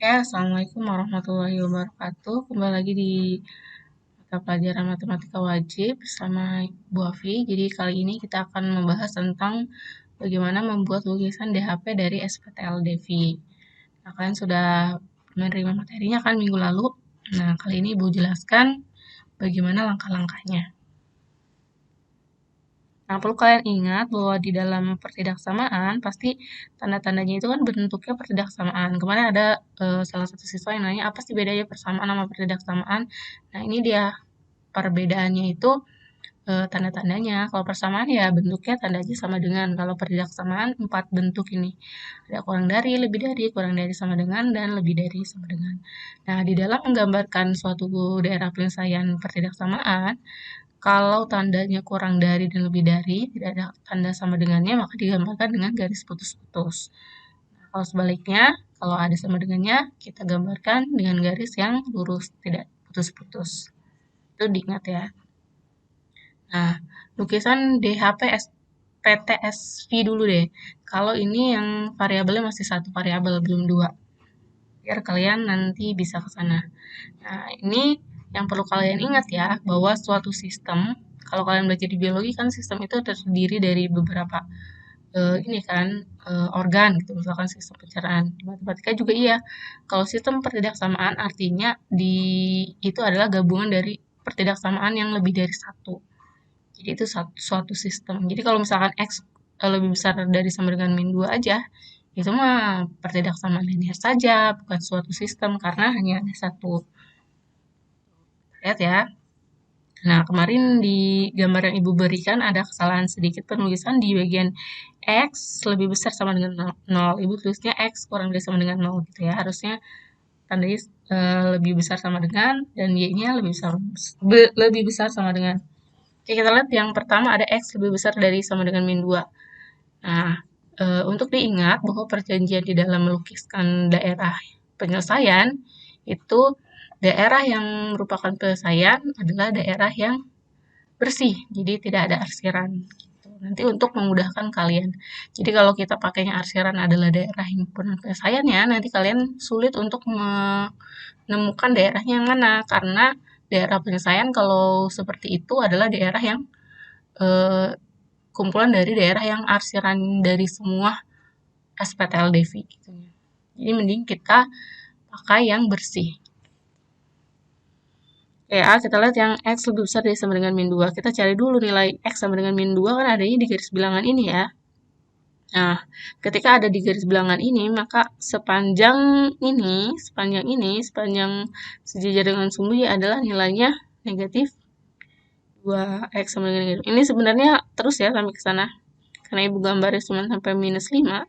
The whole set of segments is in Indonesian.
Oke, Assalamualaikum warahmatullahi wabarakatuh. Kembali lagi di mata pelajaran matematika wajib bersama Bu Afi. Jadi kali ini kita akan membahas tentang bagaimana membuat lukisan DHP dari SPTL Devi. Nah, kalian sudah menerima materinya kan minggu lalu. Nah, kali ini Ibu jelaskan bagaimana langkah-langkahnya. Nah, perlu kalian ingat bahwa di dalam pertidaksamaan pasti tanda-tandanya itu kan bentuknya pertidaksamaan. Kemarin ada salah satu siswa yang nanya apa sih bedanya persamaan sama pertidaksamaan. Nah, ini dia perbedaannya itu tanda-tandanya. Kalau persamaan ya bentuknya tanda aja sama dengan. Kalau pertidaksamaan 4 bentuk ini. Ada kurang dari, lebih dari, kurang dari sama dengan, dan lebih dari sama dengan. Nah, di dalam menggambarkan suatu daerah penyelesaian pertidaksamaan, kalau tandanya kurang dari dan lebih dari, tidak ada tanda sama dengannya, maka digambarkan dengan garis putus-putus. Nah, kalau sebaliknya, kalau ada sama dengannya, kita gambarkan dengan garis yang lurus, tidak putus-putus. Itu diingat ya. Nah, lukisan DHP PTSV dulu deh. Kalau ini yang variabelnya masih satu variabel, belum dua. Biar kalian nanti bisa ke sana. Nah, ini yang perlu kalian ingat ya, bahwa suatu sistem, kalau kalian belajar di biologi kan sistem itu terdiri dari beberapa ini kan organ gitu, misalkan sistem pencernaan. Di matematika juga iya. Kalau sistem pertidaksamaan artinya itu adalah gabungan dari pertidaksamaan yang lebih dari satu. Jadi itu suatu sistem. Jadi kalau misalkan X lebih besar dari sama dengan min 2 aja, itu mah pertidaksamaan linear saja, bukan suatu sistem karena hanya ada satu. Lihat ya. Nah, kemarin di gambar yang Ibu berikan ada kesalahan sedikit penulisan di bagian X lebih besar sama dengan 0. Ibu tulisnya X kurang dari sama dengan 0 gitu ya. Harusnya tandanya lebih besar sama dengan dan Y-nya lebih besar sama dengan. Oke, kita lihat yang pertama ada X lebih besar dari sama dengan min 2. Nah, untuk diingat bahwa perjanjian di dalam melukiskan daerah penyelesaian itu daerah yang merupakan penyelesaian adalah daerah yang bersih, jadi tidak ada arsiran. Gitu. Nanti untuk memudahkan kalian. Jadi kalau kita pakainya arsiran adalah daerah himpunan penyelesaiannya, nanti kalian sulit untuk menemukan daerahnya yang mana, karena daerah penyelesaian kalau seperti itu adalah daerah yang eh, kumpulan dari daerah yang arsiran dari semua SPTL Devi. Gitu. Jadi mending kita pakai yang bersih. Ya, kita lihat yang X lebih besar dari sama dengan min 2. Kita cari dulu nilai X sama dengan min 2 kan adanya di garis bilangan ini ya. Nah, ketika ada di garis bilangan ini, maka sepanjang sejajar dengan sumbu ya adalah nilainya negatif 2X sama dengan negatif. Ini sebenarnya terus ya sampai ke sana. Karena ibu gambarnya cuma sampai minus 5,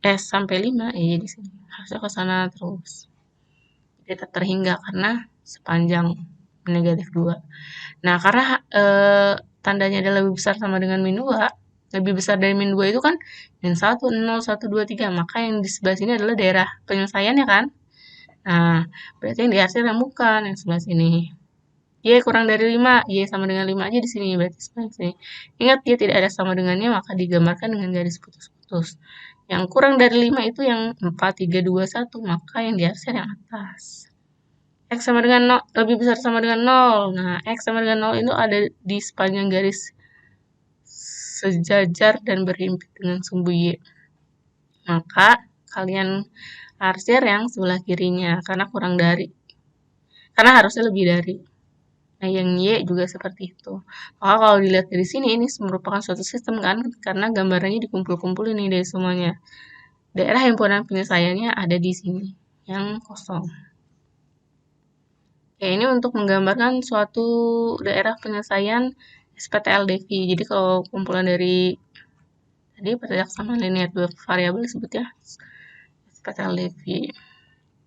sampai 5, ya jadi sini. Harusnya ke sana terus. Jadi terhingga karena sepanjang negatif 2. Nah, karena tandanya adalah lebih besar sama dengan min 2, lebih besar dari min 2 itu kan min 1, 0, 1, 2, 3. Maka yang di sebelah sini adalah daerah penyelesaiannya kan? Nah, berarti yang diarsir yang bukan, yang sebelah sini. Y kurang dari 5, Y sama dengan 5 aja di sini, berarti sebelah sini. Ingat, Y tidak ada sama dengannya, maka digambarkan dengan garis putus-putus. Yang kurang dari 5 itu yang 4, 3, 2, 1, maka yang diarsir yang atas. X sama dengan 0, lebih besar sama dengan 0. Nah, X sama dengan 0 itu ada di sepanjang garis sejajar dan berhimpit dengan sumbu Y. Maka kalian arsir yang sebelah kirinya, karena kurang dari. Karena harusnya lebih dari. Nah, yang Y juga seperti itu. Maka kalau dilihat dari sini, ini merupakan suatu sistem kan, karena gambarannya dikumpul-kumpulin nih dari semuanya. Daerah himpunan penyelesaiannya ada di sini, yang kosong. Ya, ini untuk menggambarkan suatu daerah penyelesaian SPTL Devi. Jadi kalau kumpulan dari tadi pertidaksamaan linear dua variabel disebutnya SPTL Devi.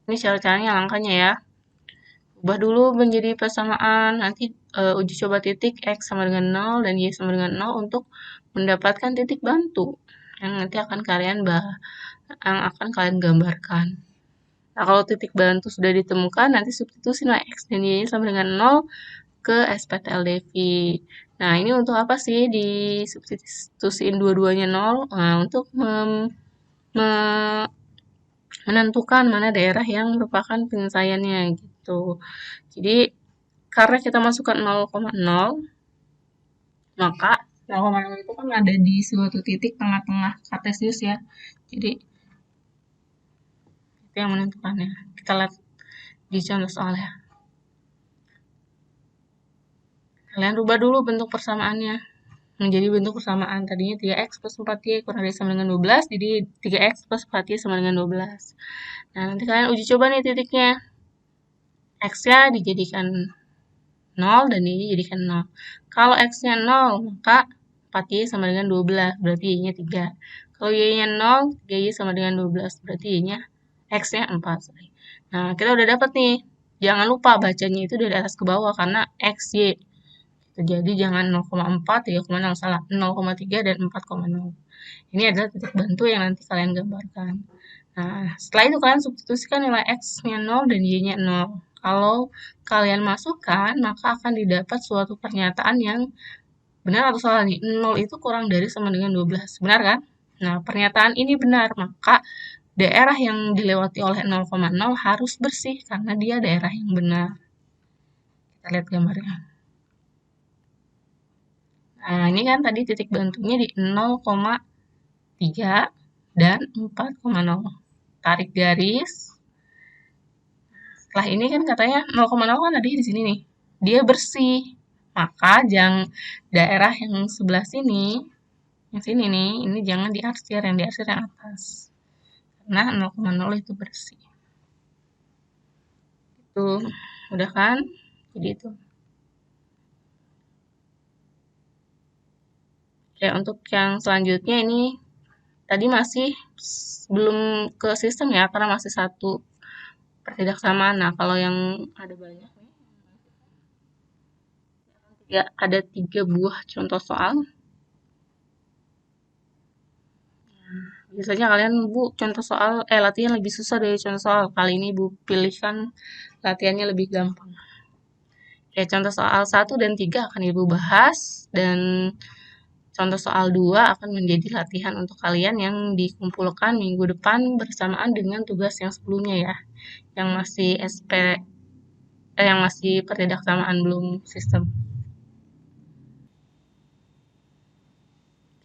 Ini cara-caranya langkahnya ya. Ubah dulu menjadi persamaan, nanti uji coba titik X sama dengan 0 dan Y sama dengan 0 untuk mendapatkan titik bantu yang nanti akan kalian gambarkan. Nah, kalau titik bantu sudah ditemukan, nanti substitusilah X dan Y sama dengan 0 ke SPTL Devi. Nah, ini untuk apa sih disubstitusiin dua-duanya 0? Nah, untuk menentukan mana daerah yang merupakan penyelesaiannya gitu. Jadi karena kita masukkan 0,0, maka 0,0 itu kan ada di suatu titik tengah-tengah kartesius ya. Jadi itu yang menentukannya. Kita lihat di contoh soalnya. Kalian rubah dulu bentuk persamaannya menjadi bentuk persamaan. Tadinya 3x plus 4y kurang dari sama dengan 12, jadi 3x plus 4y sama dengan 12. Nah, nanti kalian uji coba nih titiknya. X-nya dijadikan 0 dan y dijadikan 0. Kalau x-nya 0, maka 4y sama dengan 12, berarti y-nya 3. Kalau y-nya 0, 3y sama dengan 12, berarti y-nya x-nya 4. Nah, kita udah dapat nih. Jangan lupa bacanya itu dari atas ke bawah karena x, y. Jadi jangan 0,4, 3,0, salah. 0,3 dan 4,0. Ini adalah titik bantu yang nanti kalian gambarkan. Nah, setelah itu kalian substitusikan nilai x-nya 0 dan y-nya 0. Kalau kalian masukkan, maka akan didapat suatu pernyataan yang benar atau salah nih. 0 itu kurang dari sama dengan 12. Benar kan? Nah, pernyataan ini benar. Maka daerah yang dilewati oleh 0,0 harus bersih karena dia daerah yang benar. Kita lihat gambarnya. Nah, ini kan tadi titik bantunya di 0,3 dan 4,0. Tarik garis. Setelah ini kan katanya 0,0 kan tadi di sini nih. Dia bersih. Maka daerah yang sebelah sini, yang sini nih, ini jangan diarsir, yang diarsir yang atas. Karena 0,0 itu bersih. Itu udah kan? Jadi itu. Oke, untuk yang selanjutnya ini tadi masih belum ke sistem ya, karena masih satu pertidaksamaan. Nah, kalau yang ada banyak nih, ya ada 3 buah contoh soal. Biasanya kalian, Bu, contoh soal, latihan lebih susah dari contoh soal. Kali ini Bu pilihkan latihannya lebih gampang. Ya, contoh soal 1 dan 3 akan Ibu bahas, dan contoh soal 2 akan menjadi latihan untuk kalian yang dikumpulkan minggu depan bersamaan dengan tugas yang sebelumnya ya. Yang masih yang masih pertidaksamaan belum sistem.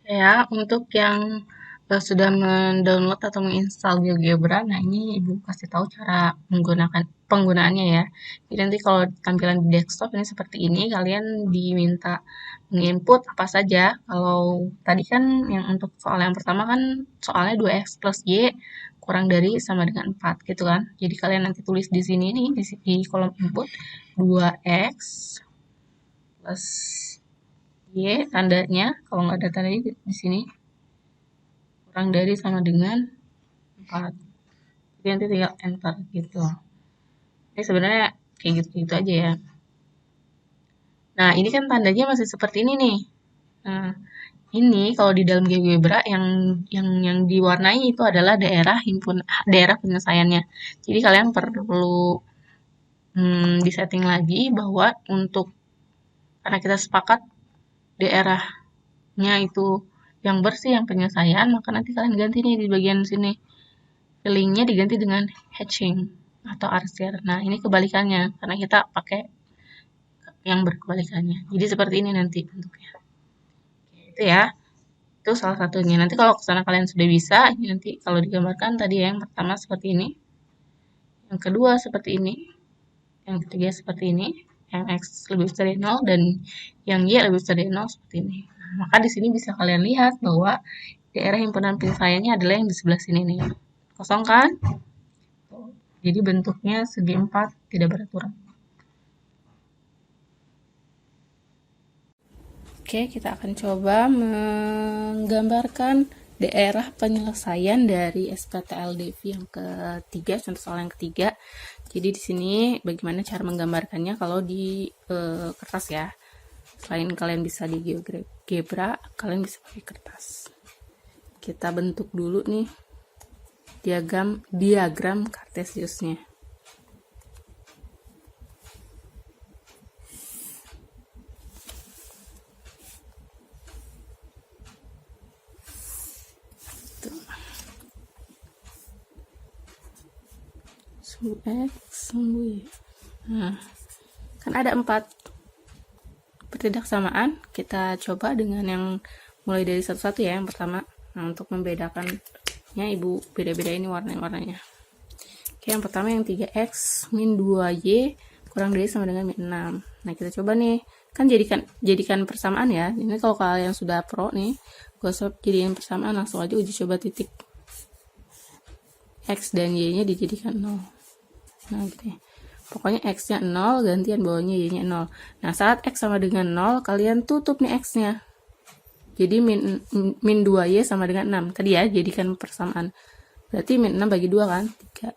Ya, untuk yang sudah mendownload atau menginstal GeoGebra, nah ini Ibu kasih tahu cara penggunaannya ya. Jadi nanti kalau tampilan di desktop ini seperti ini, kalian diminta menginput apa saja. Kalau tadi kan yang untuk soal yang pertama kan soalnya 2x plus y kurang dari sama dengan 4 gitu kan. Jadi kalian nanti tulis di sini nih di kolom input 2x plus y tandanya, kalau nggak ada tandanya di sini kurang dari sama dengan 4. Jadi nanti tinggal enter gitu. Ini sebenarnya kayak gitu-gitu aja ya. Nah, ini kan tandanya masih seperti ini nih. Nah, ini kalau di dalam GeoGebra yang diwarnai itu adalah daerah penyelesaiannya. Jadi kalian perlu disetting lagi bahwa untuk karena kita sepakat daerahnya itu yang bersih, yang penyelesaian, maka nanti kalian ganti nih di bagian sini. Fillingnya diganti dengan hatching atau arsir. Nah, ini kebalikannya karena kita pakai yang berkebalikannya. Jadi seperti ini nanti bentuknya. Itu ya. Itu salah satunya. Nanti kalau kesana kalian sudah bisa, ini nanti kalau digambarkan tadi yang pertama seperti ini, yang kedua seperti ini, yang ketiga seperti ini, yang X lebih besar dari 0, dan yang Y lebih besar dari 0 seperti ini. Nah, maka di sini bisa kalian lihat bahwa daerah himpunan penyelesaiannya adalah yang di sebelah sini nih. Kosong kan? Jadi bentuknya segi 4 tidak beraturan. Oke, kita akan coba menggambarkan daerah penyelesaian dari SPTLDV yang ketiga, contoh soal yang ketiga. Jadi di sini bagaimana cara menggambarkannya kalau di kertas ya. Selain kalian bisa di GeoGebra, kalian bisa pakai kertas. Kita bentuk dulu nih diagram kartesiusnya. sumbu X, sumbu Y. Nah, kan ada 4 pertidaksamaan. Kita coba dengan yang mulai dari satu-satu ya, yang pertama. Nah, untuk membedakannya ibu beda-beda ini warnanya. Oke, yang pertama yang 3x min 2y kurang dari sama dengan min 6. Nah, kita coba nih, kan jadikan persamaan ya. Ini kalau kalian sudah pro nih, gue jadikan persamaan, langsung aja uji coba titik x dan y nya dijadikan 0. Nah, gitu ya. Pokoknya x nya 0, gantian bawahnya y nya 0. Nah, saat x sama dengan 0, kalian tutup nih x nya. Jadi min 2y sama dengan 6. Tadi ya, jadikan persamaan. Berarti min 6 bagi 2 kan? 3.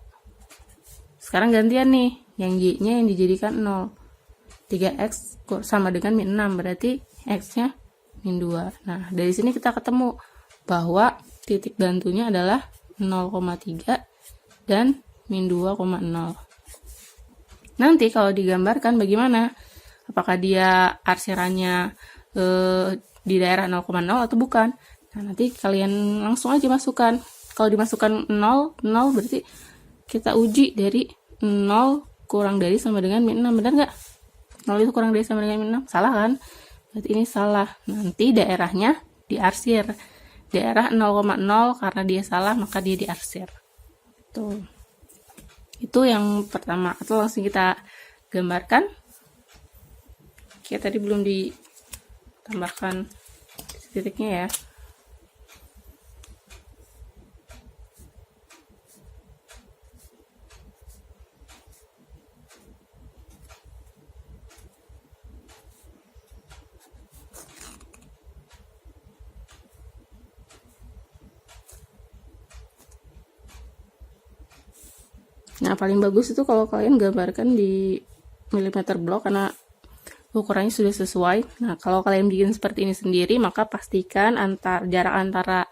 Sekarang gantian nih, yang y nya yang dijadikan 0. 3x sama dengan min 6, berarti x nya min 2. Nah, dari sini kita ketemu bahwa titik bantunya adalah 0,3 dan min 2,0. Nanti kalau digambarkan bagaimana? Apakah dia arsirannya di daerah 0,0 atau bukan? Nah, nanti kalian langsung aja masukkan. Kalau dimasukkan 0, 0 berarti kita uji dari 0 kurang dari sama dengan min 6. Benar nggak? 0 itu kurang dari sama dengan min 6. Salah kan? Berarti ini salah. Nanti daerahnya diarsir. Daerah 0,0 karena dia salah maka dia diarsir. Tuh. Itu yang pertama. Atau langsung kita gambarkan. Oke, tadi belum ditambahkan titiknya ya. Nah, paling bagus itu kalau kalian gambarkan di milimeter block karena ukurannya sudah sesuai. Nah, kalau kalian bikin seperti ini sendiri, maka pastikan jarak antara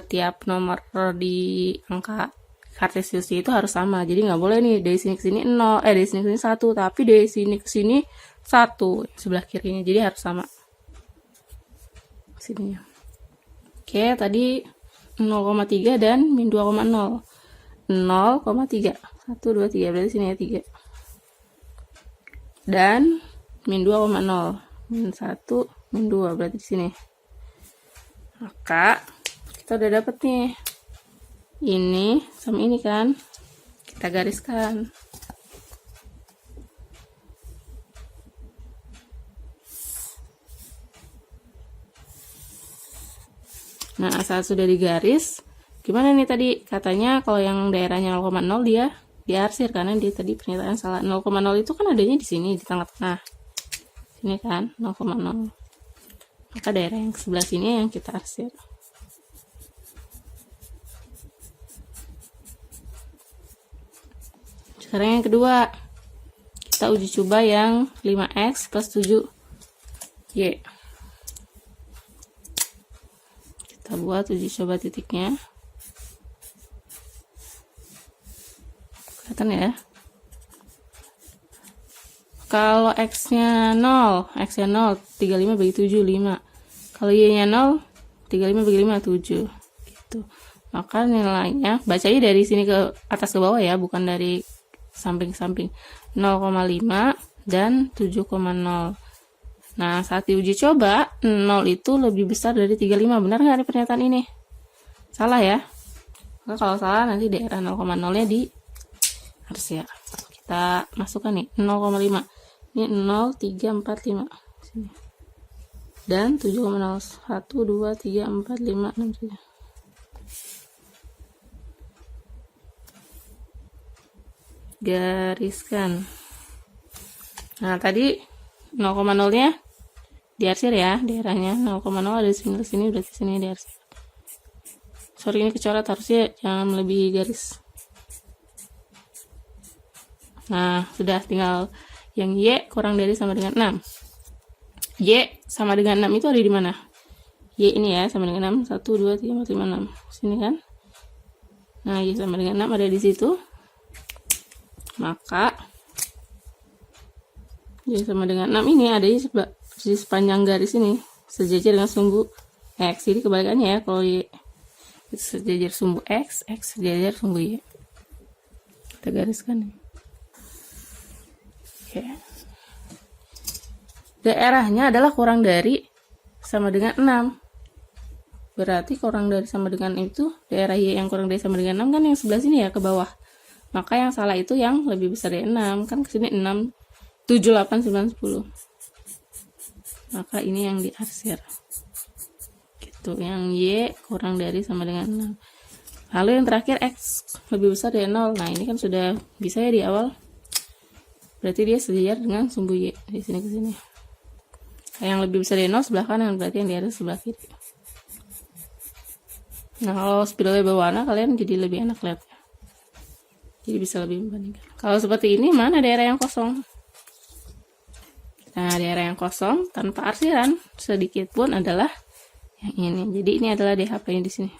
tiap nomor di angka kartesiusnya itu harus sama. Jadi nggak boleh nih dari sini ke sini 0, dari sini ke sini 1, tapi dari sini ke sini 1 sebelah kirinya. Jadi harus sama sininya. Oke, tadi 0,3 dan min 2,0. 0,3 1, 2, 3 berarti sini ya 3 dan min 2,0 min 1 min 2 berarti di sini. Maka kita udah dapet nih ini sama ini kan, kita gariskan. Nah, saat sudah digaris, gimana nih tadi? Katanya kalau yang daerahnya 0,0 dia diarsir karena dia tadi pernyataan salah. 0,0 itu kan adanya di sini di tengah-tengah. Sini kan 0,0. Maka daerah yang sebelah sini yang kita arsir. Sekarang yang kedua, kita uji coba yang 5x plus 7y. Kita buat uji coba titiknya. Kelihatan ya? Kalau x-nya 0, 35 bagi 7, 5. Kalau y-nya 0, 35 bagi 5, 7. Gitu. Maka nilainya, bacanya dari sini ke atas ke bawah ya, bukan dari samping-samping. 0,5 dan 7,0. Nah, saat diuji coba, 0 itu lebih besar dari 35. Benar nggak nih pernyataan ini? Salah ya? Maka kalau salah, nanti daerah 0,0-nya di harus ya. Kita masukkan nih, 0,5. Ini 0, 3, 4, 5. Sini. Dan 7,0. 1, 2, 3, 4, 5, 6, 7. Gariskan. Nah, tadi 0,0-nya diarsir ya, daerahnya 0,0 dari sini ke sini, berarti sini diarsir. Sorry, ini kecoret, harusnya jangan melebihi garis. Nah, sudah tinggal yang y kurang dari sama dengan 6. Y sama dengan 6 itu ada di mana? Y ini ya, sama dengan 6. 1, 2, 3, 4, 5, 6. Sini kan? Nah, Y sama dengan 6 ada di situ. Maka Y sama dengan 6 ini ada di sepanjang garis ini. Sejajar dengan sumbu X. Jadi kebalikannya ya, kalau Y itu sejajar sumbu X, X sejajar sumbu Y. Kita gariskan. Oke. Daerahnya adalah kurang dari sama dengan 6. Berarti kurang dari sama dengan itu, daerah Y yang kurang dari sama dengan 6 kan yang sebelah sini ya, ke bawah. Maka yang salah itu yang lebih besar dari 6. Kan kesini 6, 7, 8, 9, 10. Maka ini yang diarsir. Gitu, yang Y kurang dari sama dengan 6. Lalu yang terakhir X lebih besar dari 0. Nah, ini kan sudah bisa ya di awal. Berarti dia sejajar dengan sumbu Y. Di sini ke sini. Yang lebih besar dari 0 sebelah kanan, berarti yang di atas sebelah kiri. Nah, kalau spidolnya berwarna, kalian jadi lebih enak lihat. Jadi bisa lebih membandingkan. Kalau seperti ini, mana daerah yang kosong? Nah, daerah yang kosong tanpa arsiran sedikit pun adalah yang ini. Jadi ini adalah DHP-nya di sini.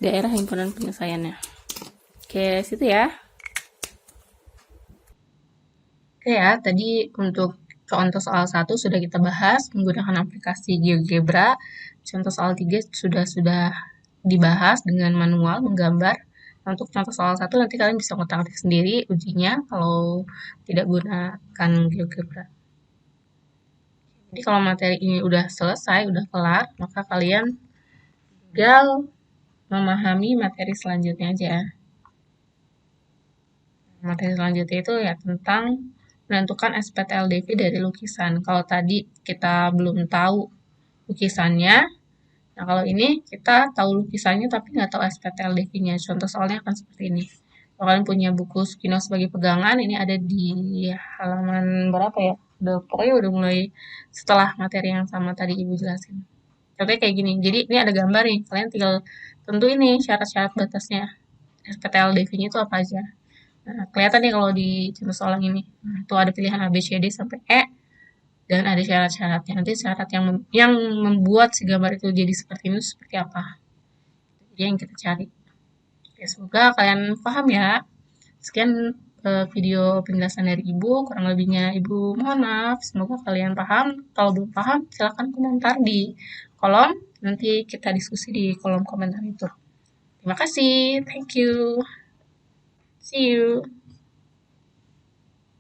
Daerah himpunan penyelesaiannya. Oke, situ ya. Oke ya, tadi untuk contoh soal 1 sudah kita bahas menggunakan aplikasi GeoGebra. Contoh soal 3 sudah dibahas dengan manual menggambar. Untuk contoh soal 1 nanti kalian bisa ngotak-atik sendiri ujinya kalau tidak gunakan GeoGebra. Jadi kalau materi ini udah selesai, udah kelar, maka kalian tinggal memahami materi selanjutnya aja. Materi selanjutnya itu ya tentang menentukan SPT-LDV dari lukisan. Kalau tadi kita belum tahu lukisannya, nah kalau ini kita tahu lukisannya tapi nggak tahu SPT-LDV-nya. Contoh soalnya akan seperti ini. Kalau kalian punya buku Sukino sebagai pegangan, ini ada di halaman berapa ya? Pokoknya udah mulai setelah materi yang sama tadi Ibu jelasin. Contohnya kayak gini. Jadi ini ada gambar nih. Kalian tinggal tentu ini syarat-syarat batasnya. SPT-LDV-nya itu apa aja. Nah, kelihatan nih kalau di contoh soal ini. Nah, itu ada pilihan A, B, C, D sampai E. Dan ada syarat-syaratnya. Nanti syarat yang membuat si gambar itu jadi seperti ini seperti apa. Jadi yang kita cari. Oke, semoga kalian paham ya. Sekian video penjelasan dari Ibu. Kurang lebihnya Ibu mohon maaf. Semoga kalian paham. Kalau belum paham, silahkan komentar di kolom. Nanti kita diskusi di kolom komentar itu. Terima kasih. Thank you. See you.